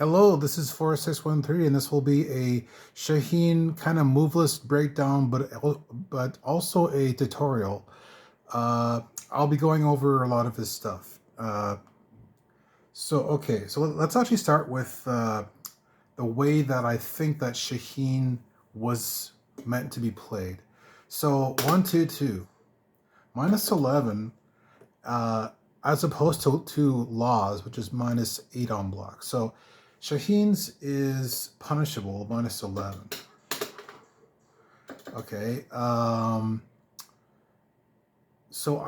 Hello, this is 4613, and this will be a Shaheen kind of Movelist breakdown, but also a tutorial. I'll be going over a lot of his stuff. So let's actually start with the way that I think that Shaheen was meant to be played. So 1-2-2, -11, as opposed to Law's, which is -8 on block. So Shaheen's is punishable, -11. Okay. So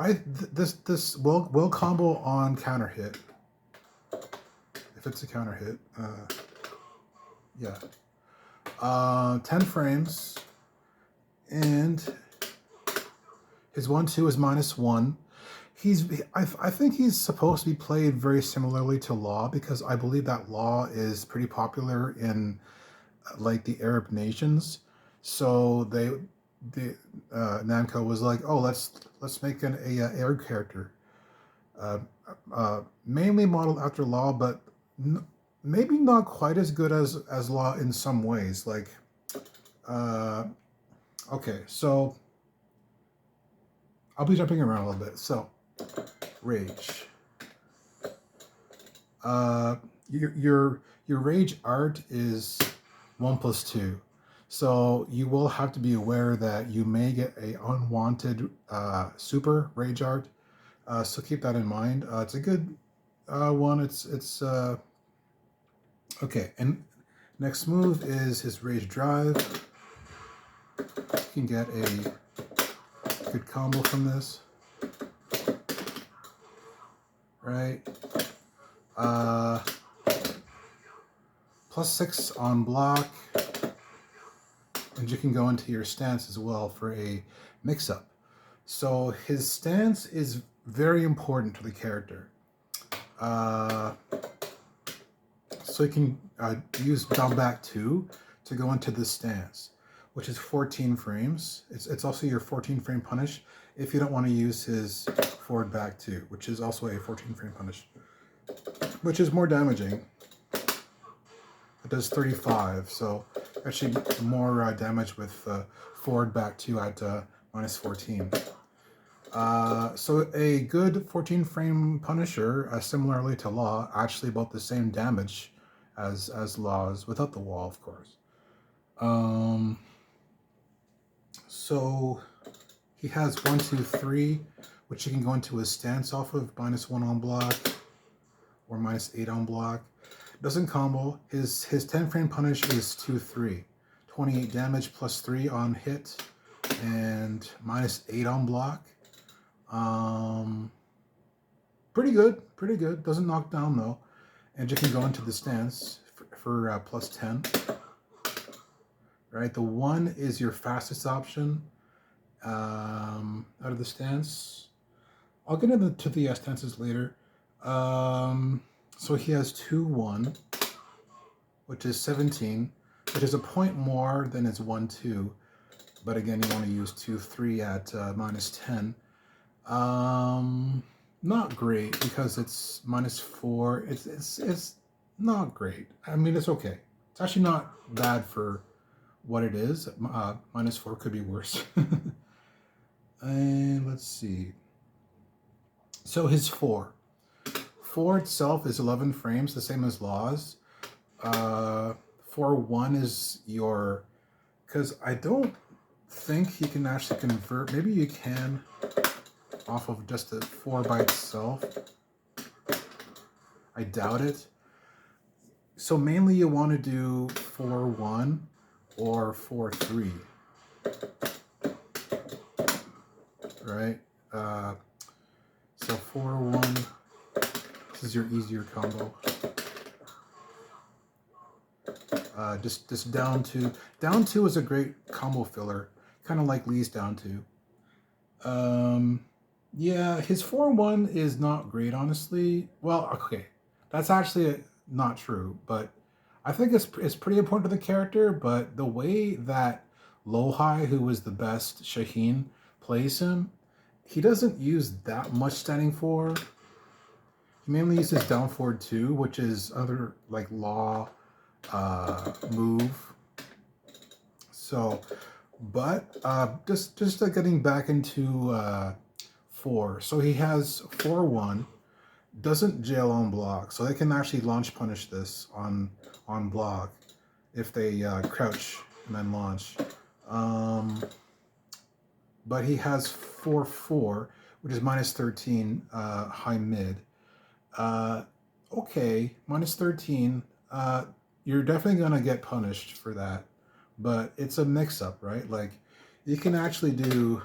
this will combo on counter hit. If it's a counter hit. Yeah. 10 frames. And his 1-2 is -1. I think he's supposed to be played very similarly to Law, because I believe that Law is pretty popular in like the Arab nations. So Namco was like, oh, let's make an Arab character, mainly modeled after Law, but maybe not quite as good as Law in some ways. Like, okay, so I'll be jumping around a little bit. So rage. Your rage art is 1+2, so you will have to be aware that you may get a unwanted super rage art. So keep that in mind. It's a good one. It's okay. And next move is his rage drive. You can get a good combo from this. Right. +6 on block, and you can go into your stance as well for a mix-up. So his stance is very important to the character. So you can use down back 2 to go into the stance, which is 14 frames. It's also your 14 frame punish if you don't want to use his forward back 2, which is also a 14 frame punish, which is more damaging. It does 35, so actually more damage with forward back 2 at -14. So a good 14 frame punisher, similarly to Law, actually about the same damage as Law's, without the wall, of course. So he has 1-2-3, which you can go into his stance off of, -1 on block or -8 on block. Doesn't combo. His 10 frame punish is 2-3, 28 damage +3 on hit, and -8 on block. Pretty good. Doesn't knock down though, and you can go into the stance for +10. Right, the 1 is your fastest option out of the stance. I'll get into the stances later. So he has 2-1, which is 17, which is a point more than his 1-2. But again, you want to use 2-3 at -10. Not great, because it's -4. It's not great. I mean, it's okay. It's actually not bad for what it is. -4 could be worse. And let's see. So his 4 itself is 11 frames, the same as Law's. 4-1 is your, because I don't think he can actually convert. Maybe you can off of just the 4 by itself. I doubt it. So mainly you want to do 4-1 or 4-3, right? So 4-1. This is your easier combo. Just down 2. Down 2 is a great combo filler, kind of like Lee's down 2. Yeah, his 4-1 is not great, honestly. Well, okay, that's actually not true, but I think it's pretty important to the character. But the way that Lohai, who was the best Shaheen, plays him, he doesn't use that much standing 4. He mainly uses down forward 2, which is other like law move. So, but just getting back into 4. So he has 4-1, doesn't jail on block, so they can actually launch punish this on block if they crouch and then launch. But he has 4-4, which is minus 13 high mid. Okay, minus 13. You're definitely gonna get punished for that, but it's a mix-up, right? Like, you can actually do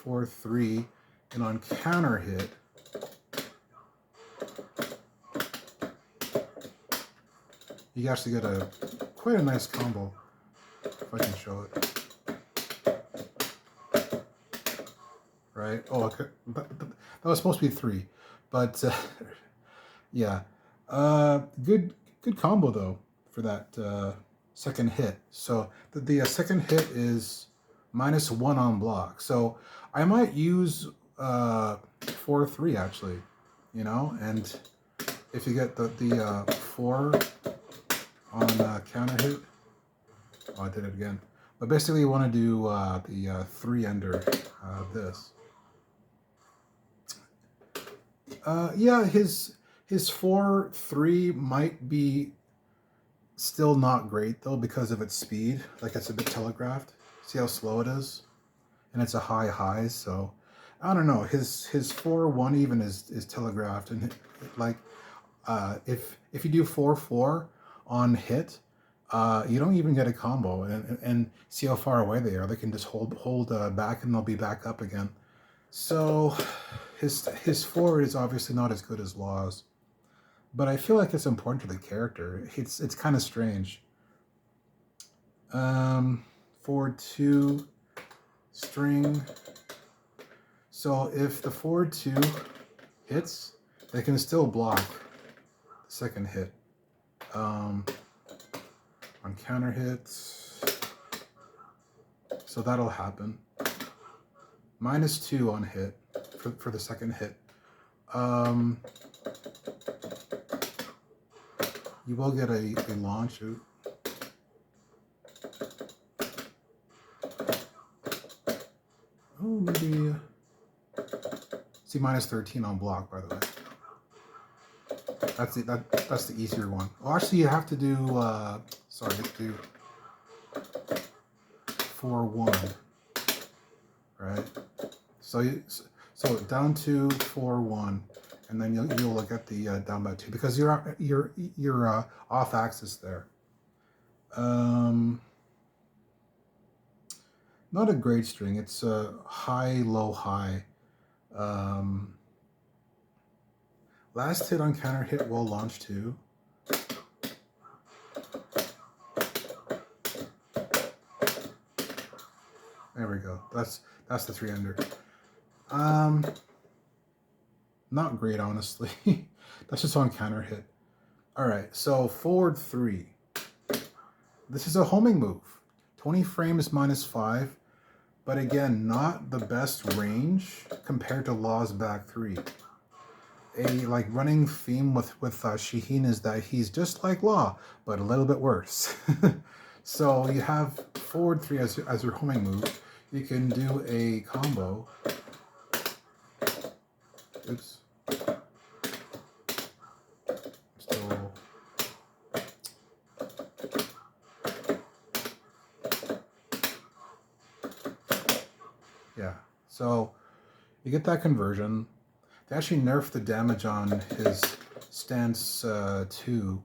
4-3, and on counter hit, you actually get quite a nice combo, if I can show it. Right? Oh, okay. That was supposed to be 3, but yeah. Good combo though for that second hit. So the second hit is -1 on block. So I might use 4-3 actually, you know, and if you get the 4 on counter hit, oh, I did it again. But basically, you want to do the 3 under this. Yeah, his 4-3 might be still not great though because of its speed. Like, it's a bit telegraphed. See how slow it is, and it's a high, so I don't know. His 4-1 even is telegraphed, and like if you do 4-4 on hit, you don't even get a combo, and see how far away they are. They can just hold back, and they'll be back up again. So his forward is obviously not as good as Law's, but I feel like it's important to the character. It's kind of strange. Forward 2 string. So if the forward 2 hits, they can still block the second hit. On counter hits, so that'll happen. -2 on hit for the second hit. You will get a launch. Oh, maybe. See, -13 on block, by the way. That's the easier one. Oh, actually, you have to do. Sorry, do 4-1, right? So down to 4-1, and then you'll look at the down by 2 because you're off axis there. Not a great string. It's a high, low, high. Last hit on counter hit will launch 2. There we go. That's the 3 under. Not great, honestly. That's just on counter hit. All right, so forward 3. This is a homing move. 20 frames -5, but again, not the best range compared to Law's back 3. A like running theme with Shaheen is that he's just like Law, but a little bit worse. So you have forward 3 as your homing move. You can do a combo. Oops. Still. Yeah. So you get that conversion. They actually nerfed the damage on his stance 2,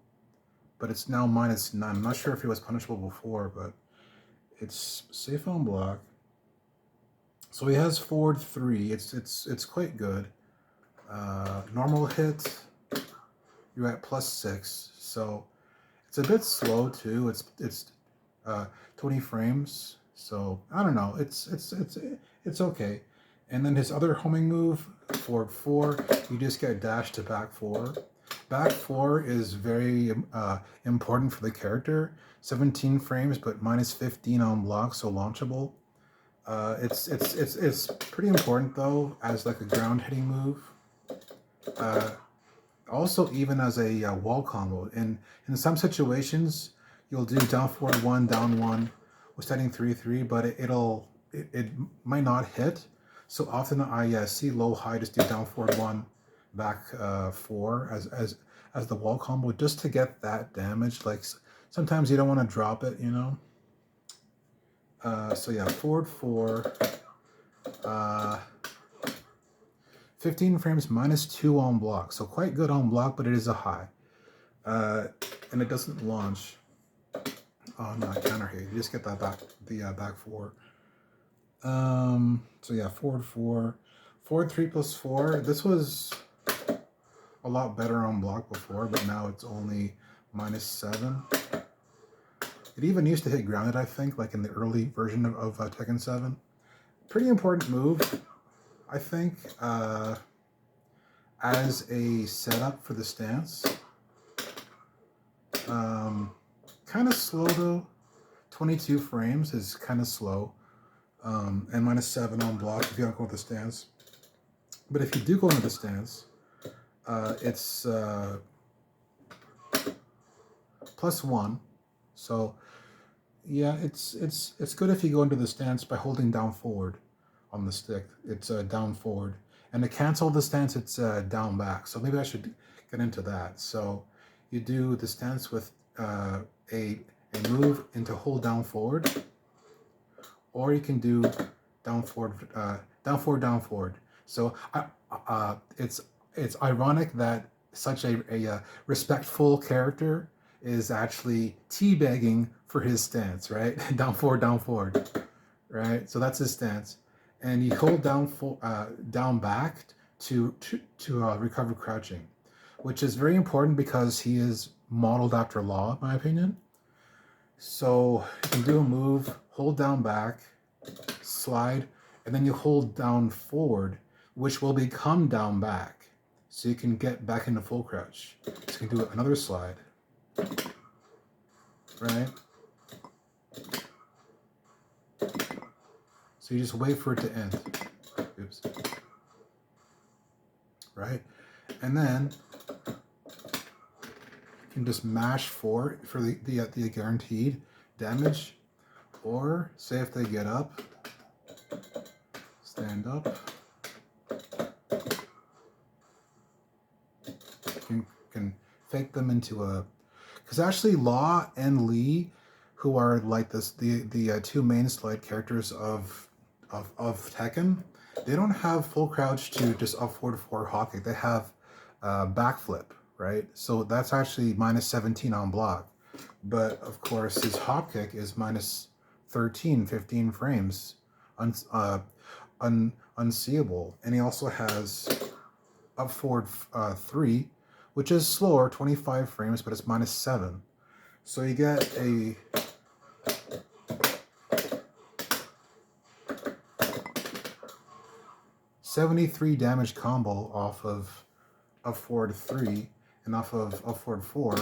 but it's now -9. I'm not sure if he was punishable before, but it's safe on block. So he has forward 3. It's quite good. Normal hit, you're at +6. So it's a bit slow too. It's 20 frames. So I don't know. It's okay. And then his other homing move, forward 4, you just get dash to back 4. Back 4 is very important for the character. 17 frames, but -15 on block, so launchable. It's pretty important though as like a ground hitting move. Also, even as a wall combo. In some situations, you'll do down forward 1, down 1, withstanding 3-3, but it might not hit. So often I see low high just do down forward 1, back 4 as the wall combo just to get that damage. Like sometimes you don't want to drop it, you know. So yeah, forward 4. 15 frames -2 on block, so quite good on block, but it is a high. And it doesn't launch on counter hit. You just get that back, the back 4. So yeah, forward 4. Forward 3 + 4. This was a lot better on block before, but now it's only -7. It even used to hit grounded, I think, like in the early version of Tekken 7. Pretty important move, I think, as a setup for the stance. Kind of slow though. 22 frames is kind of slow. And -7 on block if you don't go with the stance. But if you do go into the stance, it's +1. So yeah, it's good if you go into the stance by holding down forward on the stick. It's down forward. And to cancel the stance, it's down back. So maybe I should get into that. So you do the stance with a move into hold down forward, or you can do down forward, down forward, down forward. So it's ironic that such a respectful character is actually teabagging for his stance, right? Down forward, right? So that's his stance, and you hold down back to recover crouching, which is very important because he is modeled after Law, in my opinion. So you can do a move, hold down back, slide, and then you hold down forward, which will become down back. So you can get back into full crouch. So you can do another slide, right? So you just wait for it to end. Oops. Right? And then you can just mash 4 for the guaranteed damage. Or say if they get up, stand up. You can fake them into a, because actually Law and Lee, who are like the two main slide characters of Tekken, they don't have full crouch to just up forward 4 hop kick. They have backflip, right? So that's actually -17 on block. But of course his hop kick is -13, 15 frames, unseeable. And he also has up forward 3, which is slower, 25 frames, but it's -7. So you get a 73 damage combo off of up forward 3 and off of up forward 4.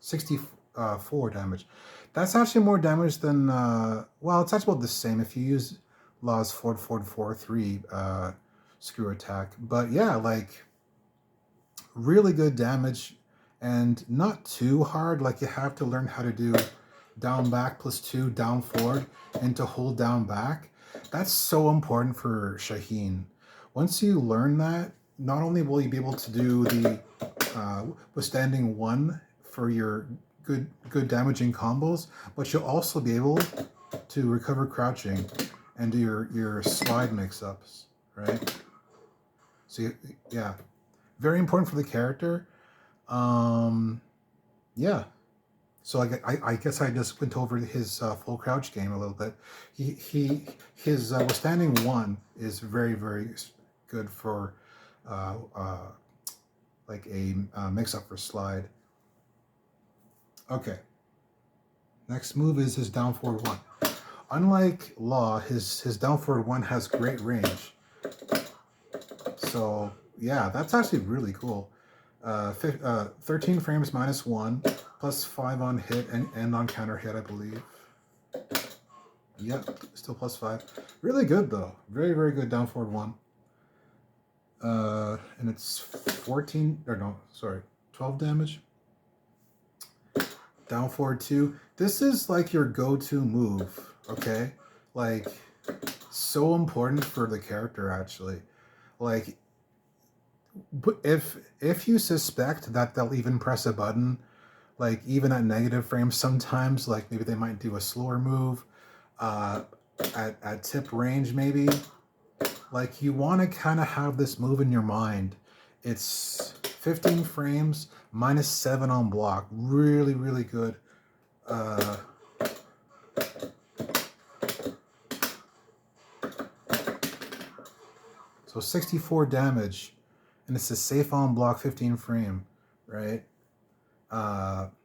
$64 damage. That's actually more damage than, well, it's actually about the same if you use Law's forward 4-3 screw attack. But yeah, like, really good damage and not too hard. Like, you have to learn how to do down back +2, down forward, and to hold down back. That's so important for Shaheen. Once you learn that, not only will you be able to do the withstanding 1 for your good damaging combos, but you'll also be able to recover crouching and do your slide mix-ups, right? So yeah, very important for the character. Yeah. So I guess I just went over his full crouch game a little bit. His withstanding 1 is very, very good for like a mix-up for slide. Okay. Next move is his down forward 1. Unlike Law, his down forward 1 has great range. So yeah, that's actually really cool. 13 frames -1, +5 on hit and on counter hit, I believe. Yep, still +5. Really good though. Very, very good down forward 1. And it's 14, or no, sorry, 12 damage. Down forward 2. This is like your go-to move, okay? Like, so important for the character, actually. Like, if you suspect that they'll even press a button, like even at negative frames, sometimes like maybe they might do a slower move at tip range, maybe. Like, you want to kind of have this move in your mind. It's 15 frames, -7 on block. Really, really good. So 64 damage, and it's a safe on block 15 frame, right?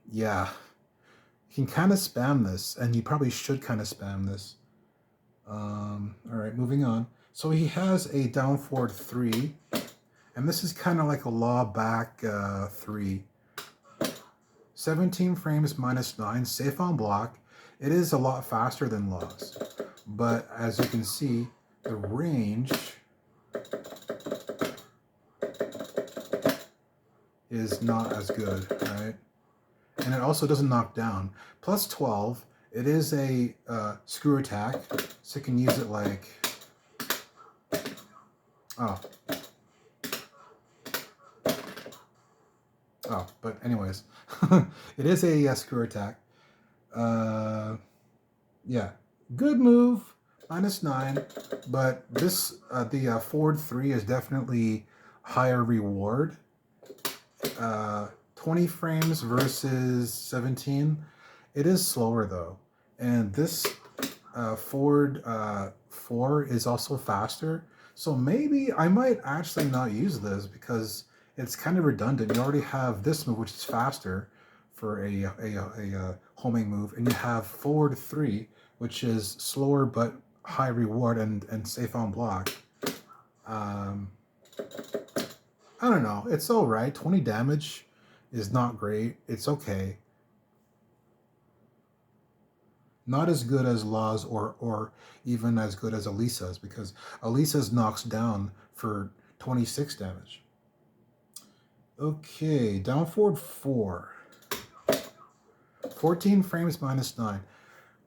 Yeah. You can kind of spam this, and you probably should kind of spam this. All right, moving on. So he has a down forward 3, and this is kind of like a law back 3. 17 frames -9, safe on block. It is a lot faster than laws, but as you can see, the range is not as good, right? And it also doesn't knock down. +12, it is a screw attack, so you can use it like... Oh, but anyways, it is a screw attack. Yeah, good move, -9, but this, the forward 3 is definitely higher reward. 20 frames versus 17. It is slower though, and this forward 4 is also faster. So maybe I might actually not use this because it's kind of redundant. You already have this move, which is faster for a homing move, and you have forward 3, which is slower but high reward and safe on block. I don't know. It's all right. 20 damage is not great. It's okay. Not as good as Law's or even as good as Elisa's, because Elisa's knocks down for 26 damage. Okay, down forward 4. 14 frames -9.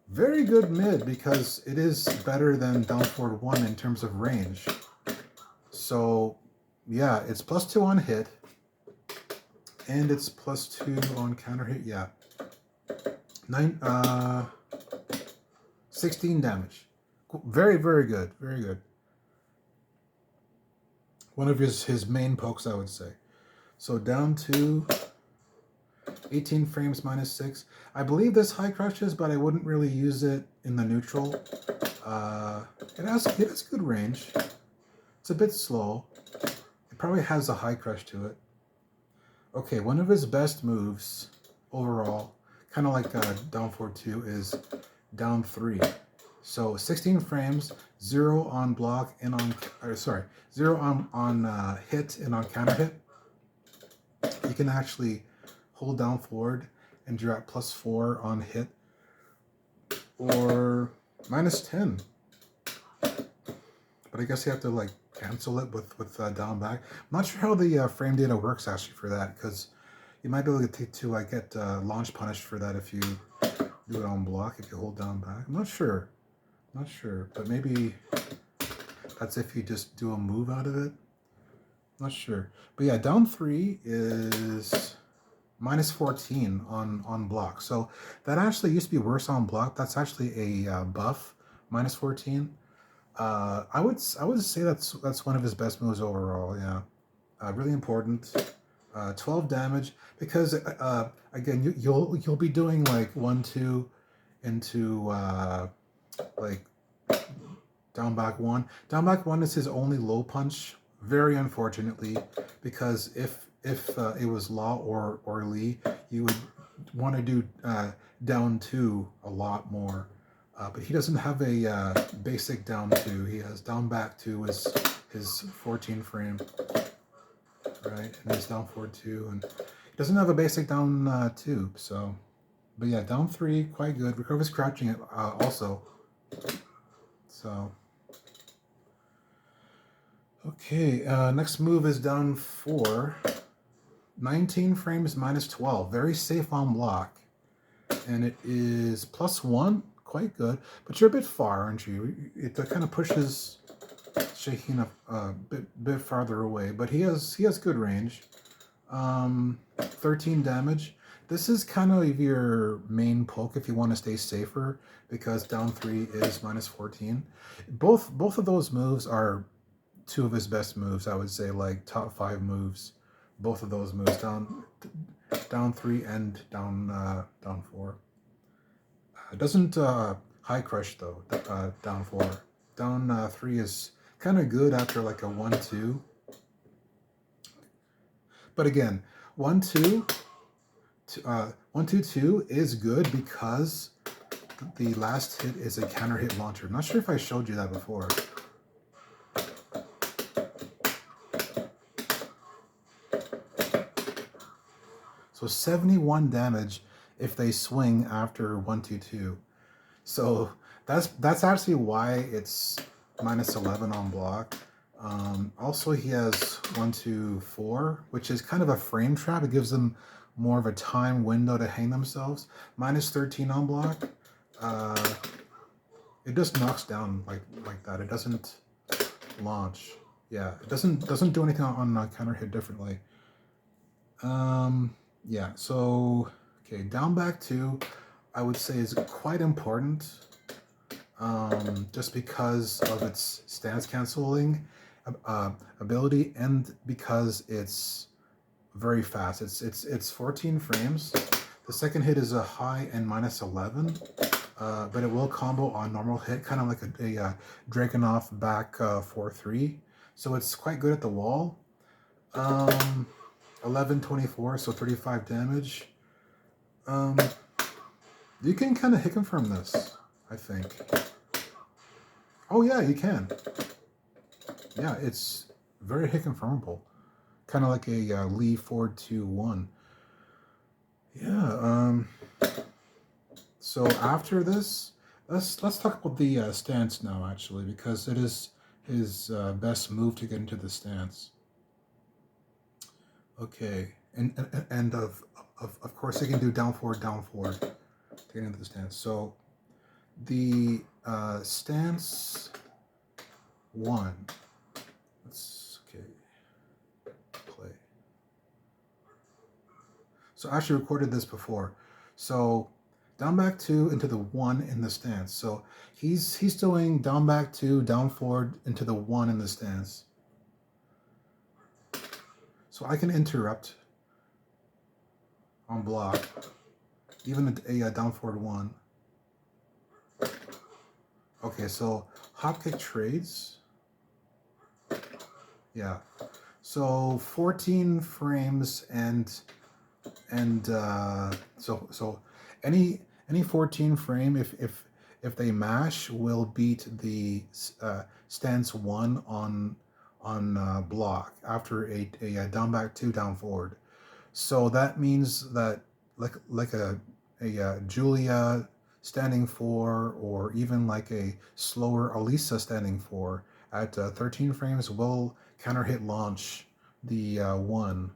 Very good mid, because it is better than down forward 1 in terms of range. So yeah, it's +2 on hit, and it's +2 on counter hit. Yeah, 16 damage. Very, very good. Very good. One of his main pokes, I would say. So down to 18 frames -6. I believe this high crushes, but I wouldn't really use it in the neutral. It has good range. It's a bit slow. It probably has a high crush to it. Okay, one of his best moves overall, kind of like down forward 2, is down 3. So 16 frames, 0 on block and on, 0 on hit and on counter hit. You can actually hold down forward and you're at +4 on hit, or -10. But I guess you have to like cancel it with down back. I'm not sure how the frame data works actually for that, because you might be able to get launch punished for that if you do it on block, if you hold down back. I'm not sure. Not sure, but maybe that's if you just do a move out of it. Not sure. But yeah, down 3 is -14 on block. So that actually used to be worse on block. That's actually a buff, -14. I would say that's one of his best moves overall. Yeah, really important. 12 damage, because again you'll be doing like 1-2 into like down back 1. Down back 1 is his only low punch. Very unfortunately, because if it was Law or Lee, you would want to do down 2 a lot more. But he doesn't have a basic down 2. He has down back 2 is his 14 frame, right? And he's down forward 2, and he doesn't have a basic down 2. So, but yeah, down 3, quite good. Recovers crouching it also. So, okay, next move is down 4. 19 frames minus 12. Very safe on block. And it is +1. Quite good. But you're a bit far, aren't you? It kind of pushes Shaheen a bit farther away. But he has good range. 13 damage. This is kind of your main poke if you want to stay safer, because down 3 is -14. Both of those moves are two of his best moves, I would say, like top 5 moves. Both of those moves, down 3 and down 4. It doesn't high crush though. Down 4. Down 3 is kind of good after like a 1-2. But again, 1-2, 1-2-2 is good because the last hit is a counter hit launcher. I'm not sure if I showed you that before. So 71 damage if they swing after 1-2-2. So that's actually why it's -11 on block. Also, he has 1-2-4, which is kind of a frame trap. It gives them more of a time window to hang themselves. -13 on block. It just knocks down like that. It doesn't launch. Yeah, it doesn't do anything on counter hit differently. Yeah. So okay, down back 2, I would say is quite important. Just because of its stance canceling ability, and because it's very fast. It's 14 frames. The second hit is a high and -11, but it will combo on normal hit, kind of like a Dragunov back 4-3. So it's quite good at the wall. 11-24, so 35 damage. You can kind of hit confirm this, I think. Oh yeah, you can. Yeah, it's very hit confirmable. Kind of like a Lee 4-2-1. Yeah. So after this, let's talk about the stance now, actually, because it is his best move to get into the stance. Okay, and of course he can do down forward to get into the stance. So the stance 1. Let's play. So I actually recorded this before. So down back 2 into the 1 in the stance. So he's doing down back 2, down forward into the 1 in the stance. So I can interrupt on block, even a down forward 1. Okay, so hop kick trades. Yeah. So 14 frames and so any 14 frame if they mash will beat the stance 1 on block after a down back 2 down forward. So that means that like a Julia standing 4, or even like a slower Alisa standing 4 at 13 frames will counter hit launch the 1.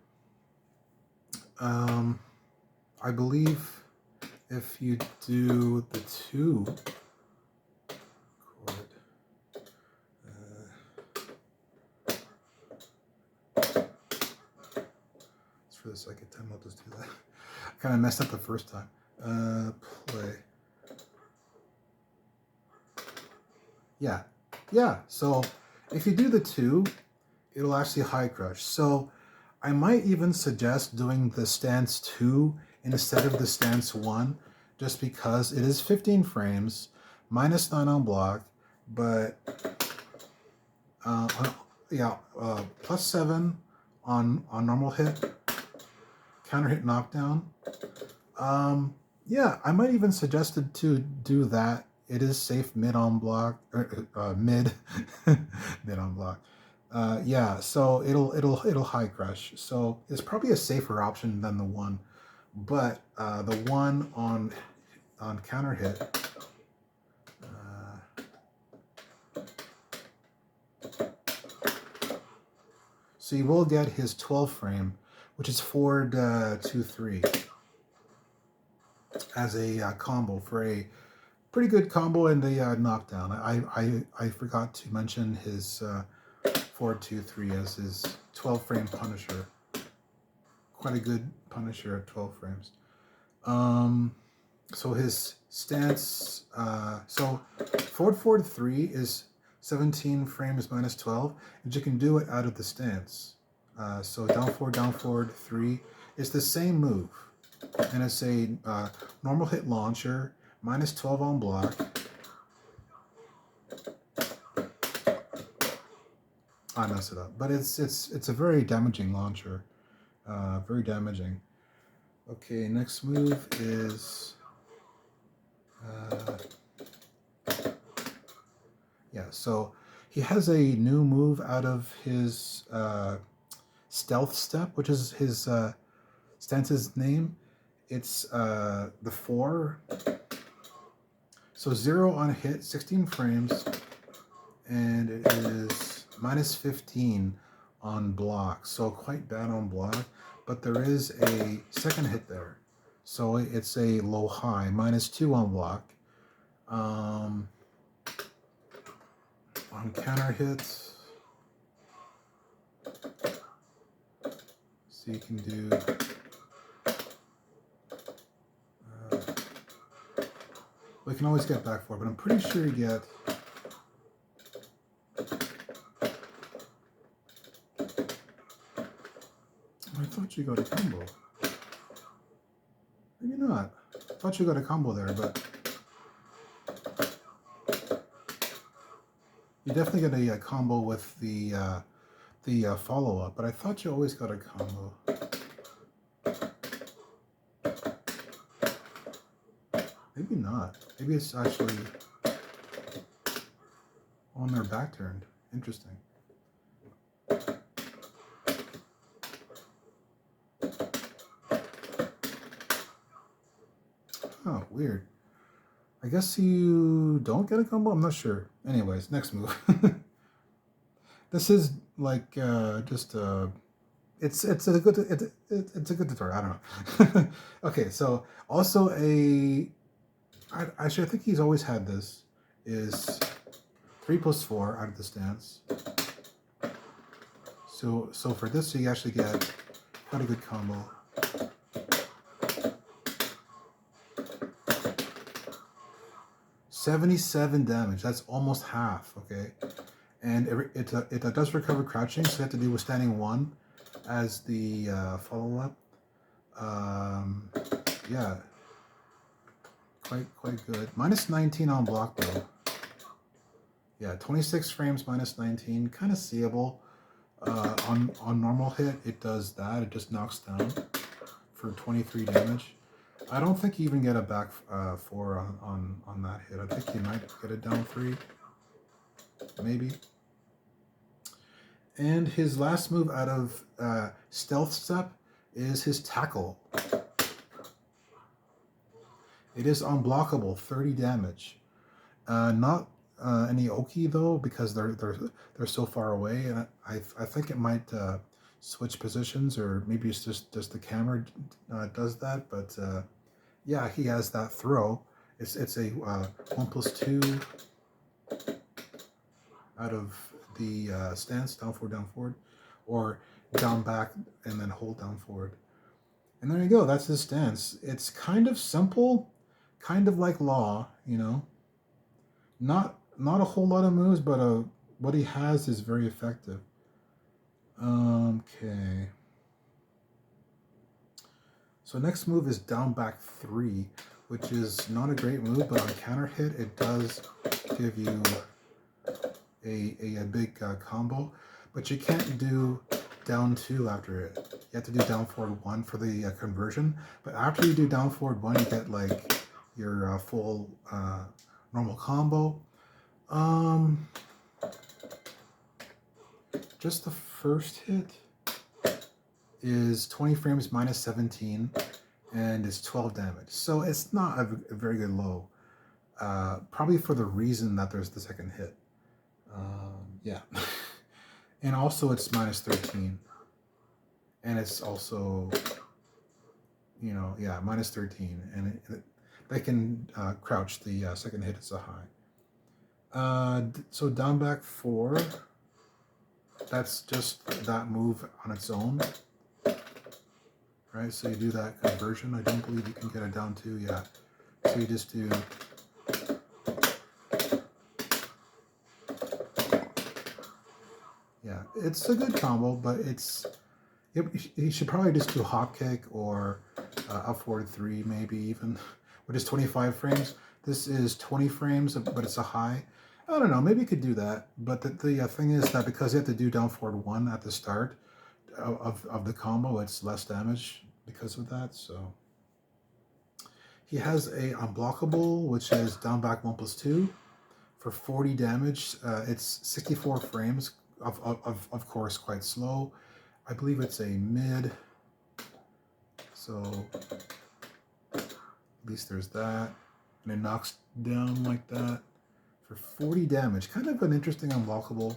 I believe if you do the 2 chord, it's for the second time, I'll just do that. I kind of messed up the first time. Play. Yeah, so if you do the 2, it'll actually high crush. So I might even suggest doing the stance 2 instead of the stance 1, just because it is 15 frames, -9 on block, but +7 on normal hit, counter hit knockdown. Yeah, I might even suggest it to do that. It is safe mid on block, mid mid on block. Yeah, so it'll high crush. So it's probably a safer option than the 1, but the 1 on counter hit. So you will get his 12 frame, which is forward 2-3 as a combo for a pretty good combo in the knockdown. I forgot to mention his forward 2-3 as his 12 frame Punisher. Quite a good Punisher at 12 frames. So his stance, so forward 3 is 17 frames minus 12, and you can do it out of the stance. So down forward 3 is the same move, and it's a normal hit launcher, minus 12 on block. I messed it up, but it's a very damaging launcher, very damaging. Okay, next move is yeah. So he has a new move out of his stealth step, which is his stance's name. It's the 4. So 0 on hit, 16 frames, and it is minus 15 on block. So quite bad on block, but there is a second hit there. So it's a low high, minus 2 on block. On counter hits, so you can do we can always get back 4, but I'm pretty sure you get I thought you got a combo. Maybe not. I thought you got a combo there, but you definitely get a combo with the follow-up, but I thought you always got a combo. Maybe not. Maybe it's actually on their back turned. Interesting. Oh, weird. I guess you don't get a combo? I'm not sure. Anyways, next move. This is like just it's a good it's a good tutorial. I don't know. Okay, so also actually I think he's always had this is 3+4 out of the stance. So for this you actually get quite a good combo. $77 damage. That's almost half. Okay. And it does recover crouching, so you have to do withstanding 1 as the follow-up. Yeah, quite good. Minus 19 on block though. Yeah, 26 frames minus 19, kind of seeable. On normal hit, it does that. It just knocks down for 23 damage. I don't think you even get a back 4 on that hit. I think you might get it down 3, maybe. And his last move out of stealth step is his tackle. It is unblockable, 30 damage. Not any Oki though, because they're so far away, and I think it might switch positions, or maybe it's just the camera does that. But yeah, he has that throw. It's a 1+2 out of the stance, down forward, or down back and then hold down forward. And there you go. That's his stance. It's kind of simple, kind of like Law, you know. Not a whole lot of moves, but what he has is very effective. Okay. So next move is down back 3, which is not a great move, but on counter hit it does give you a big combo, but you can't do down 2 after it. You have to do down forward 1 for the conversion, but after you do down forward 1 you get like your full normal combo. Just the first hit is 20 frames minus 17 and it's 12 damage, so it's not a very good low, probably for the reason that there's the second hit. Yeah. And also it's minus 13. And it's also, you know, yeah, minus 13. And they can crouch the second hit as a high. So down back 4, that's just that move on its own. Right, so you do that conversion. I don't believe you can get it down 2 yet. So you just do... Yeah, it's a good combo, but it's... You should probably just do hop kick or up forward 3 maybe even, which is 25 frames. This is 20 frames, but it's a high. I don't know, maybe you could do that. But the thing is that because you have to do down forward 1 at the start of the combo, it's less damage because of that. So he has a Unblockable, which is down back 1+2 for 40 damage. It's 64 frames, of course quite slow. I believe it's a mid, so at least there's that. And it knocks down like that for 40 damage. Kind of an interesting Unblockable.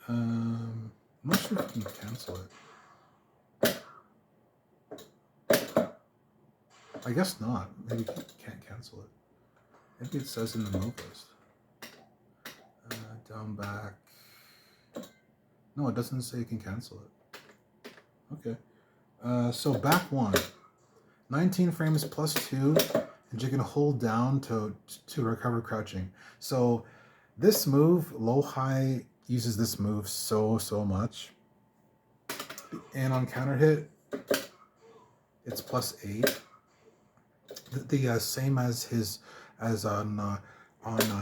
I'm not sure if you can cancel it. I guess not. Maybe you can't cancel it. Maybe it says in the Movelist. Down back. No, it doesn't say you can cancel it. Okay. So back 1. 19 frames plus 2, and you can hold down to recover crouching. So this move, low high, uses this move so much. And on counter hit, it's plus 8. The same as on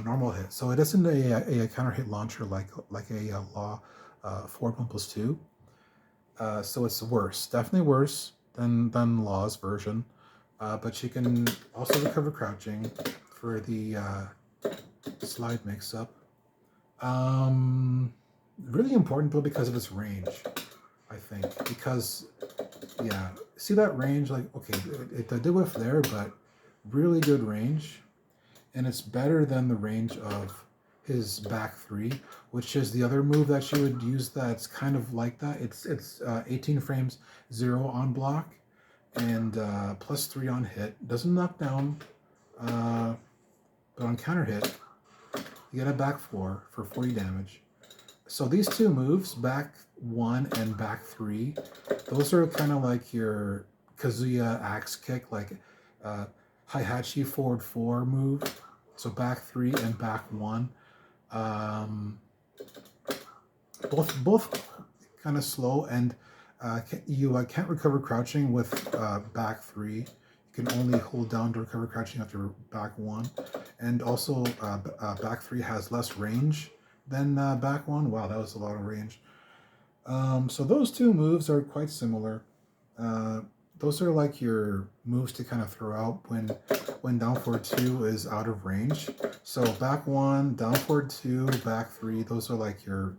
normal hit. So it isn't a counter hit launcher like a law forward 1+2. So it's worse, definitely worse than Law's version. But you can also recover crouching for the slide mix-up. Really important though because of its range, I think. Because, yeah, see that range? Like, okay, it did whiff there, but really good range. And it's better than the range of his back 3, which is the other move that you would use that's kind of like that. It's 18 frames, 0 on block, and plus 3 on hit. Doesn't knock down, but on counter hit, you get a back 4 for 40 damage. So these two moves, back 1 and back 3, those are kind of like your Kazuya axe kick, like Heihachi forward 4 move. So back 3 and back 1. Both kind of slow, and you can't recover crouching with back 3. You can only hold down to recover crouching after back 1. And also back 3 has less range than back 1. Wow, that was a lot of range. So those two moves are quite similar. Those are like your moves to kind of throw out when down forward 2 is out of range. So back 1, down forward 2, back 3, those are like your,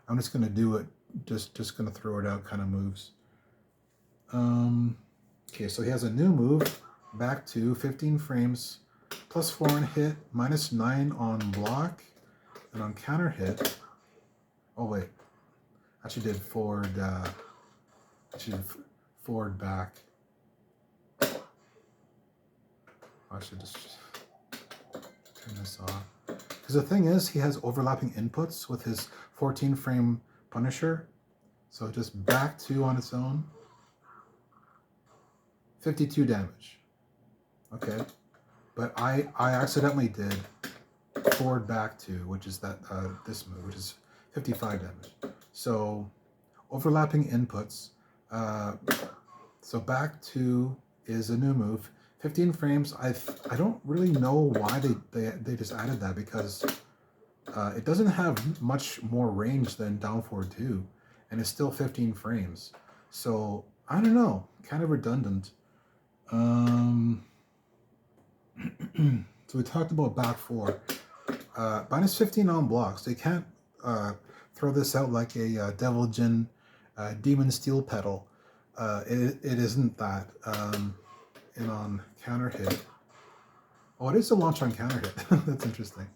I'm just going to do it, just going to throw it out kind of moves. Okay, so he has a new move, back 2, 15 frames, plus 4 on hit, minus 9 on block, and on counter hit, oh wait, actually did forward, forward back. I should just turn this off. Because the thing is, he has overlapping inputs with his 14 frame Punisher. So just back 2 on its own. 52 damage. Okay. But I accidentally did forward back 2, which is that this move, which is 55 damage. So overlapping inputs. So back 2 is a new move. 15 frames. I don't really know why they just added that, because it doesn't have much more range than down forward 2, and it's still 15 frames. So I don't know, kind of redundant. So we talked about back 4. Minus 15 on blocks. They can't throw this out like a Devil Jin Demon Steel Pedal. It isn't that. And on counter hit. Oh, it is a launch on counter hit. That's interesting.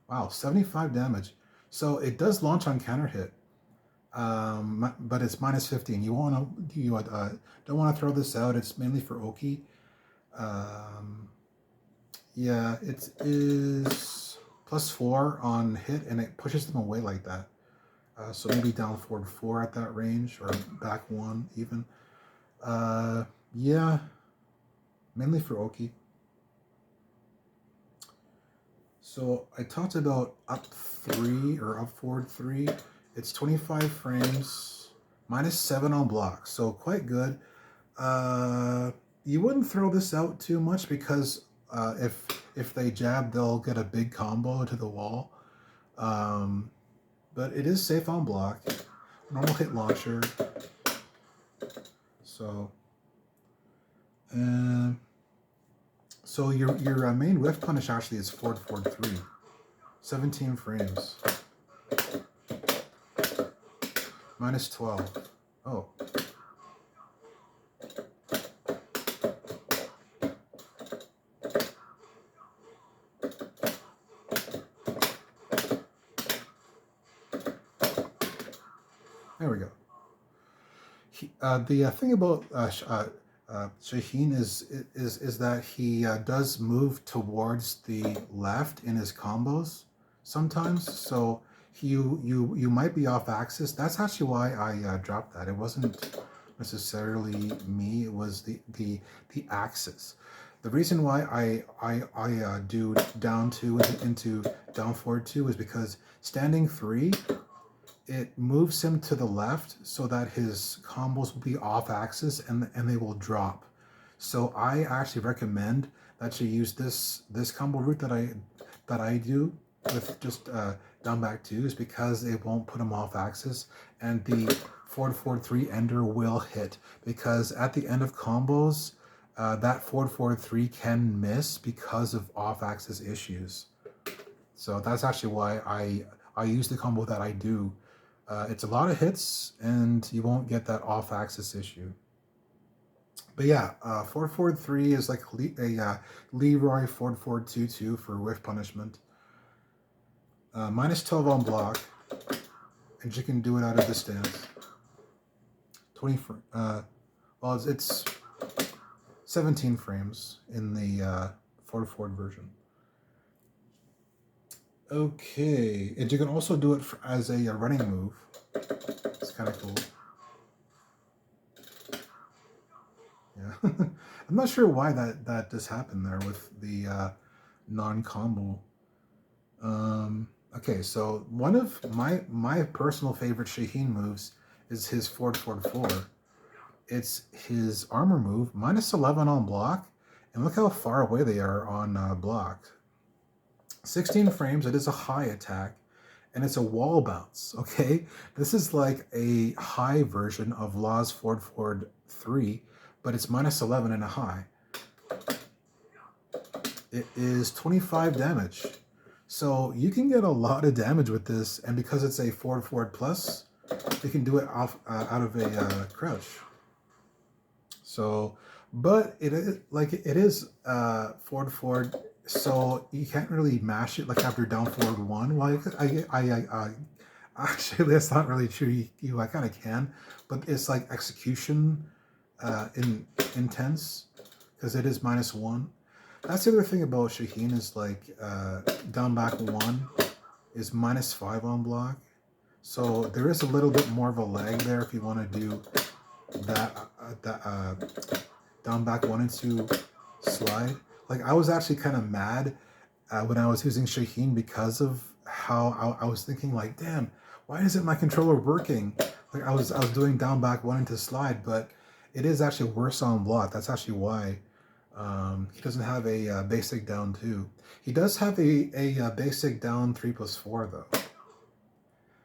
Wow, 75 damage. So it does launch on counter hit, but it's minus 15. You don't want to throw this out. It's mainly for Oki. Um, yeah, it is +4 on hit, and it pushes them away like that. So maybe down forward 4 at that range, or back 1 even. Yeah, mainly for Oki. So I talked about up 3 or up forward 3. It's 25 frames, -7 on block, so quite good. You wouldn't throw this out too much because if they jab, they'll get a big combo to the wall. But it is safe on block. Normal hit launcher. So, so your main whiff punish actually is forward 3, 17 frames, -12. Oh. There we go. The thing about Shaheen is that he does move towards the left in his combos sometimes. So you might be off axis. That's actually why I dropped that. It wasn't necessarily me. It was the axis. The reason why I do down 2 into down forward 2 is because standing 3, it moves him to the left so that his combos will be off axis and they will drop. So I actually recommend that you use this combo route that I do with just down back 2s because it won't put him off axis, and the forward 3 ender will hit because at the end of combos that forward 3 can miss because of off axis issues. So that's actually why I use the combo that I do. It's a lot of hits, and you won't get that off-axis issue. But yeah, forward 3 is like a Leroy forward 2-2 for whiff punishment. -12 on block, and you can do it out of the stance. 20 well, it's 17 frames in the forward version. Okay, and you can also do it as a running move. It's kind of cool. Yeah, I'm not sure why that just happened there with the non-combo. Okay, so one of my personal favorite Shaheen moves is his forward 4. It's his armor move, -11 on block, and look how far away they are on block. 16 frames, it is a high attack, and it's a wall bounce, okay? This is like a high version of Law's forward 3, but it's -11 and a high. It is 25 damage. So you can get a lot of damage with this, and because it's a forward plus, you can do it off out of a crouch. So, but it is forward, so you can't really mash it like after down forward 1. Well, I actually that's not really true. You I kind of can, but it's like execution intense because it is -1. That's the other thing about Shaheen is like down back 1 is -5 on block. So there is a little bit more of a lag there if you want to do that down back 1 and 2 slide. Like I was actually kind of mad when I was using Shaheen because of how I was thinking like, damn, why isn't my controller working? Like I was doing down back 1 into slide, but it is actually worse on block. That's actually why. He doesn't have a basic down 2. He does have a basic down 3+4 though,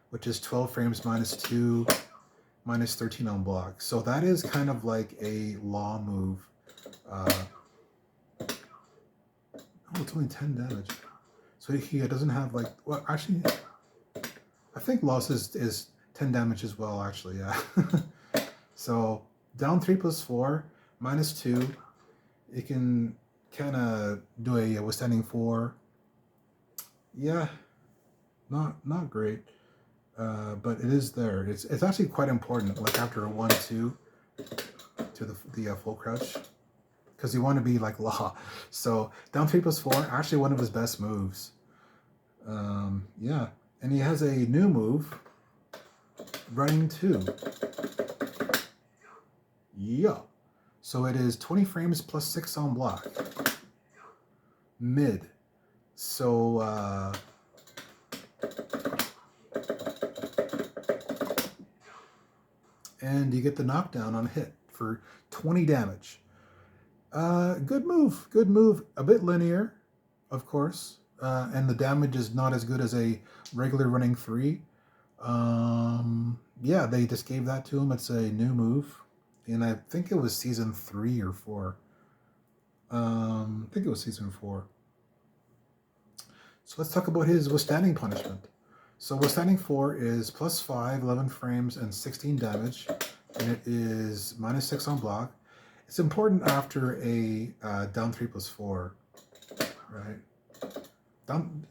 which is 12 frames -2, -13 on block. So that is kind of like a law move. Oh, it's only 10 damage. So he doesn't have like, well, actually, I think loss is 10 damage as well, actually, yeah. So down 3+4, -2. You can kind of do a withstanding 4. Yeah, Not great, but it is there. It's actually quite important. Like after a 1-2 to the full crouch, because you want to be like Law. So down 3+4, actually one of his best moves. Yeah, and he has a new move, running 2. Yeah. So it is 20 frames plus 6 on block. Mid. So and you get the knockdown on hit for 20 damage. Good move. Good move. A bit linear, of course. And the damage is not as good as a regular running 3. Yeah, they just gave that to him. It's a new move. And I think it was season 3 or 4. I think it was season 4. So let's talk about his withstanding punishment. So withstanding 4 is +5, 11 frames, and 16 damage. And it is -6 on block. It's important after a down 3+4, right? Down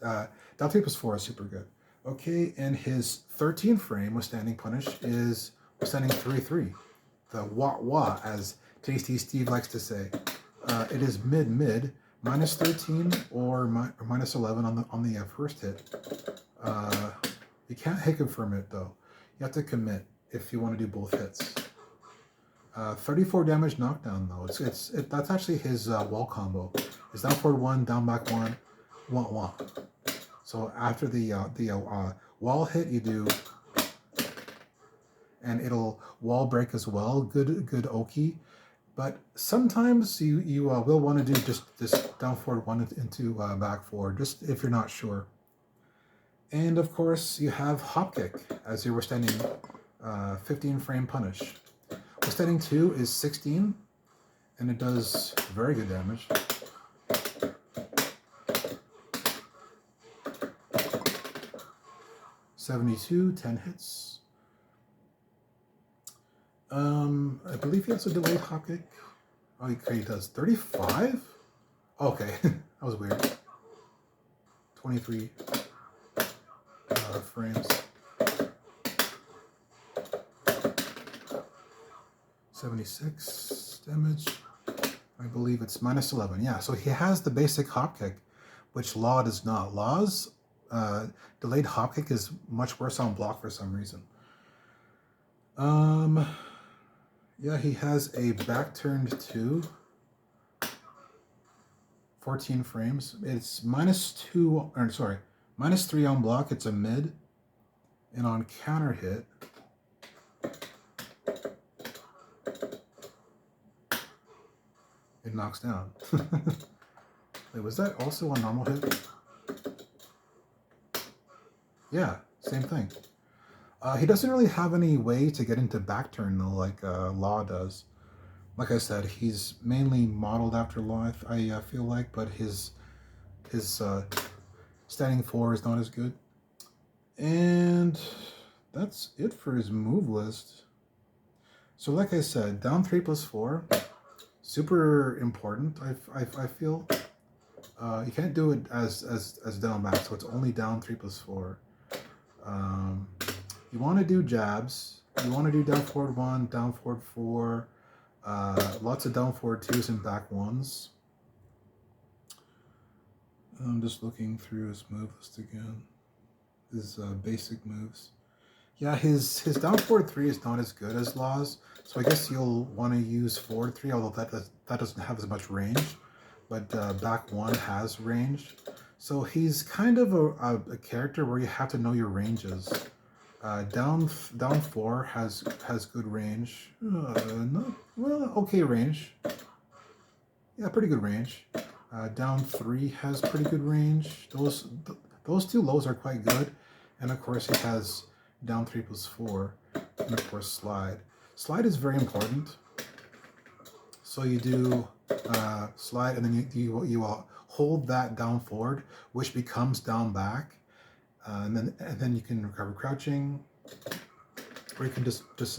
3+4 is super good. Okay, and his 13 frame withstanding punish is withstanding 3-3. The wah, as Tasty Steve likes to say. It is mid, -13 or -11 on the first hit. You can't hit confirm it though. You have to commit if you want to do both hits. 34 damage knockdown though. That's actually his wall combo. It's down forward 1, down back 1, wah. So after the wall hit, you do, and it'll wall break as well. Good Oki. But sometimes you will want to do just this down forward 1 into back 4, just if you're not sure. And of course, you have hop kick as your withstanding 15 frame punish. Withstanding 2 is 16, and it does very good damage. $72, 10 hits. I believe he has a delayed hop kick. Oh, okay, he does 35? Okay, that was weird. 23 frames. 76 damage. I believe it's -11. Yeah, so he has the basic hop kick, which Law does not. Law's delayed hop kick is much worse on block for some reason. Yeah, he has a back turned 2. 14 frames. It's -2, or sorry, -3 on block. It's a mid. And on counter hit, it knocks down. Wait, was that also a normal hit? Yeah, same thing. He doesn't really have any way to get into back turn though, like Law does. Like I said, he's mainly modeled after Law, I feel like, but his standing 4 is not as good. And that's it for his move list. So like I said, down 3+4, super important. I feel you can't do it as down back, so it's only down 3+4. You want to do jabs. You want to do down forward 1, down forward 4, lots of down forward 2s and back 1s. I'm just looking through his move list again. His basic moves. Yeah, his down forward 3 is not as good as Law's, so I guess you'll want to use forward 3, although that doesn't have as much range. But back 1 has range. So he's kind of a character where you have to know your ranges. Down 4 has good range. Okay range. Yeah, pretty good range. Down 3 has pretty good range. Those two lows are quite good. And of course he has down 3+4. And of course slide. Slide is very important. So you do slide, and then you hold that down forward, which becomes down back. And then you can recover crouching, or you can just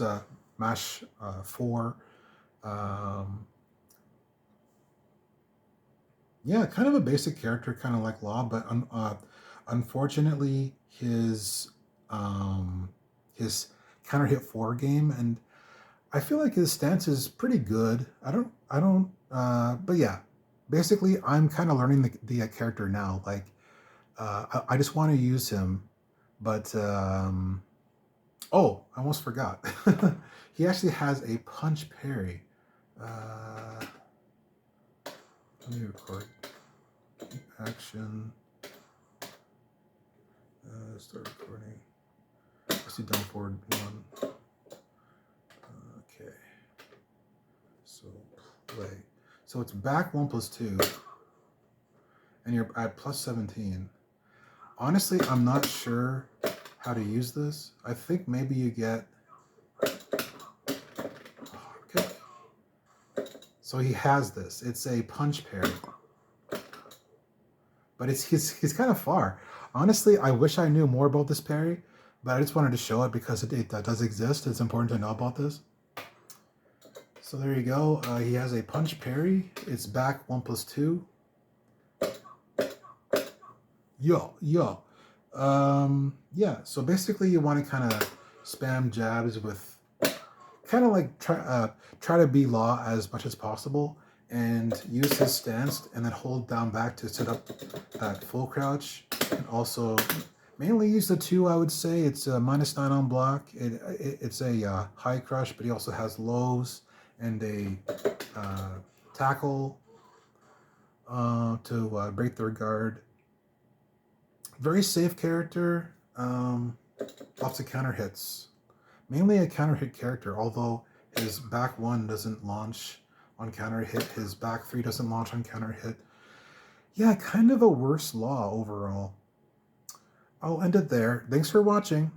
mash 4. Yeah, kind of a basic character, kind of like Law, but Unfortunately, his counter hit 4 game, and I feel like his stance is pretty good. But yeah, basically, I'm kind of learning the character now. Like, I just want to use him, but oh, I almost forgot. He actually has a punch parry. Let me record. Action. Start recording. Let's do down forward 1. Okay. So play. So it's back 1 plus 2, and you're at plus 17. Honestly, I'm not sure how to use this. I think maybe you get. Okay. So he has this. It's a punch parry, but he's kind of far. Honestly, I wish I knew more about this parry, but I just wanted to show it because it does exist. It's important to know about this. So there you go. He has a punch parry. It's back 1 plus 2. Yo. Yeah. So basically, you want to kind of spam jabs with, kind of like try to be Law as much as possible, and use his stance, and then hold down back to set up that full crouch, and also mainly use the 2. I would say it's a -9 on block. It's a high crush, but he also has lows and a tackle to break their guard. Very safe character. Lots of counter hits. Mainly a counter hit character, although his back 1 doesn't launch on counter hit. His back 3 doesn't launch on counter hit. Yeah, kind of a worse Law overall. I'll end it there. Thanks for watching.